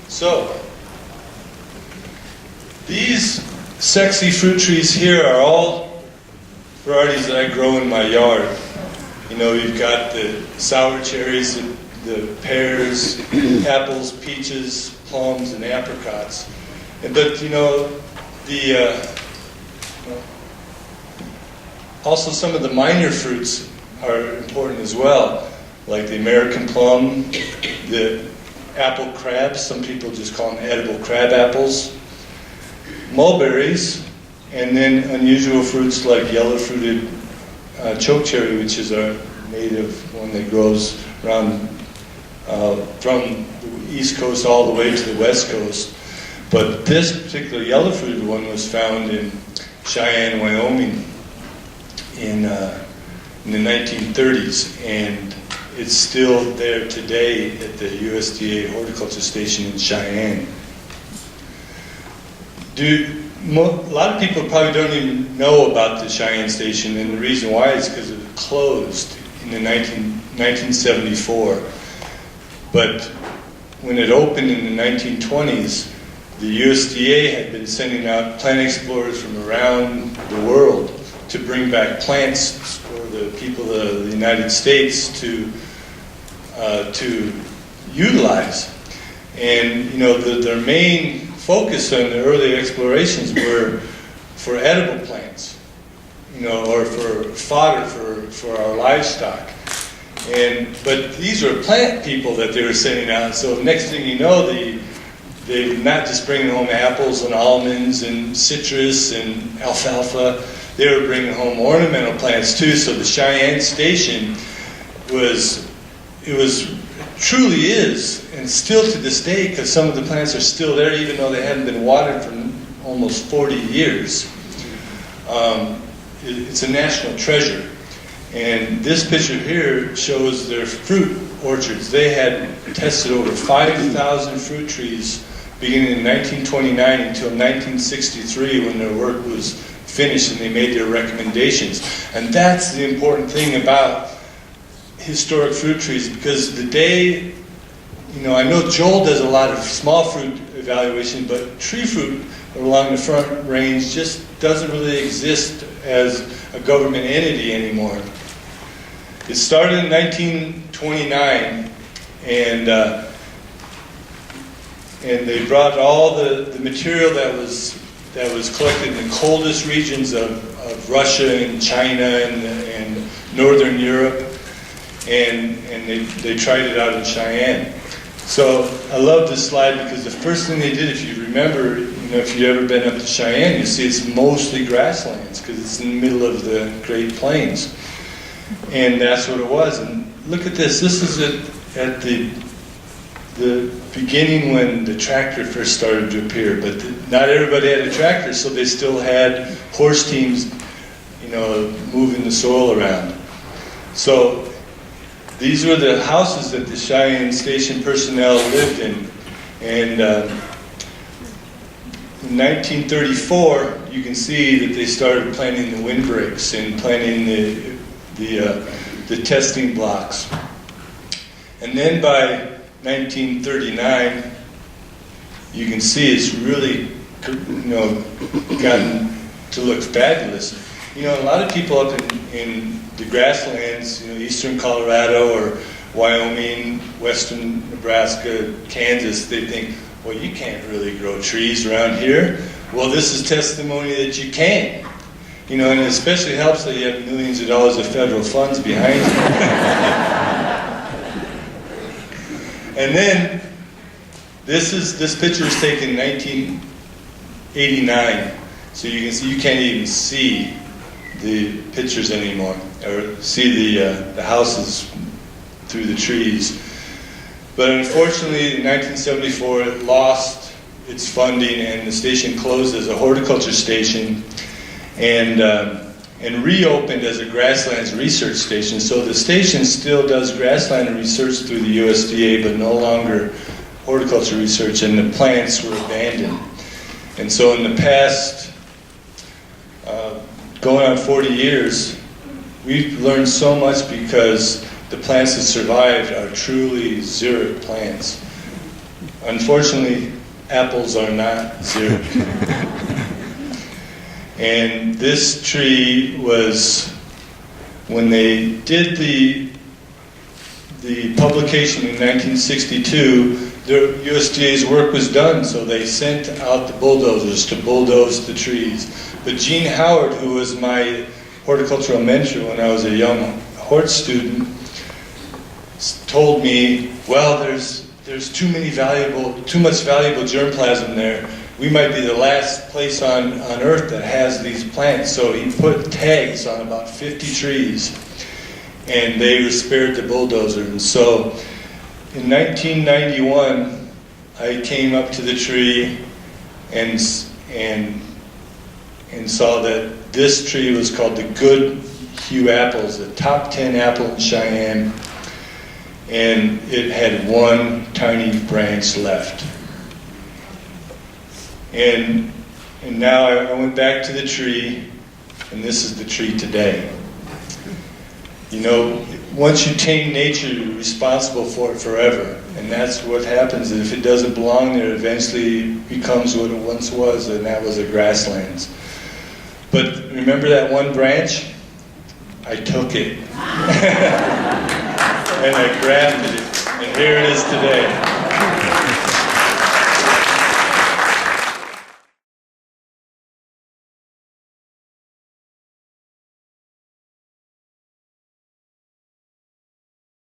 So, these sexy fruit trees here are all varieties that I grow in my yard. You know, you've got the sour cherries, the pears, apples, peaches, plums, and apricots. But, you know, also some of the minor fruits are important as well, like the American plum, the apple crabs, some people just call them edible crab apples, mulberries, and then unusual fruits like yellow-fruited chokecherry, which is a native one that grows around from the East Coast all the way to the West Coast. But this particular yellow-fruited one was found in Cheyenne, Wyoming in the 1930s, and it's still there today at the USDA horticulture station in Cheyenne. A lot of people probably don't even know about the Cheyenne station, and the reason why is because it closed in the 1974. But when it opened in the 1920s, the USDA had been sending out plant explorers from around the world to bring back plants for the people of the United States to utilize. And you know, their main focus on the early explorations were for edible plants, you know, or for fodder for our livestock. But these were plant people that they were sending out. So next thing you know, they're not just bringing home apples and almonds and citrus and alfalfa. They were bringing home ornamental plants too. So the Cheyenne station truly is, and still to this day, because some of the plants are still there, even though they haven't been watered for almost 40 years. It's a national treasure. And this picture here shows their fruit orchards. They had tested over 5,000 fruit trees beginning in 1929 until 1963 when their work was finished and they made their recommendations. And that's the important thing about historic fruit trees, because the day, you know, I know Joel does a lot of small fruit evaluation, but tree fruit along the Front Range just doesn't really exist as a government entity anymore. It started in 1929, and they brought all the material that was collected in the coldest regions of Russia and China and Northern Europe, and they tried it out in Cheyenne. So I love this slide because the first thing they did, if you remember, you know, if you've ever been up to Cheyenne, you see it's mostly grasslands because it's in the middle of the Great Plains. And that's what it was. And look at this. This is at the beginning when the tractor first started to appear. But not everybody had a tractor, so they still had horse teams, you know, moving the soil around. So these were the houses that the Cheyenne Station personnel lived in. And in 1934, you can see that they started planting the windbreaks and planting the testing blocks. And then by 1939, you can see it's really, you know, gotten to look fabulous. You know, a lot of people up in the grasslands, you know, eastern Colorado or Wyoming, western Nebraska, Kansas, they think, well, you can't really grow trees around here. Well, this is testimony that you can. You know, and it especially helps that you have millions of dollars of federal funds behind you. And then, this picture was taken in 1989. So you can see, you can't even see the pictures anymore, or see the houses through the trees. But unfortunately, in 1974, it lost its funding and the station closed as a horticulture station and reopened as a grasslands research station. So the station still does grassland research through the USDA, but no longer horticulture research, and the plants were abandoned. And so in the past, going on 40 years, we've learned so much because the plants that survived are truly xeric plants. Unfortunately, apples are not zero. And this tree was, when they did the publication in 1962, the USDA's work was done, so they sent out the bulldozers to bulldoze the trees. But Gene Howard, who was my horticultural mentor when I was a young hort student, told me, well, there's too much valuable germplasm there. We might be the last place on Earth that has these plants. So he put tags on about 50 trees, and they were spared the bulldozer. And so in 1991, I came up to the tree and saw that this tree was called the Good Hue apples, the top 10 apple in Cheyenne, and it had one tiny branch left. And now I went back to the tree, and this is the tree today. You know, once you tame nature, you're responsible for it forever. And that's what happens. If it doesn't belong there, it eventually becomes what it once was, and that was a grasslands. But remember that one branch? I took it. And I grafted it. And here it is today.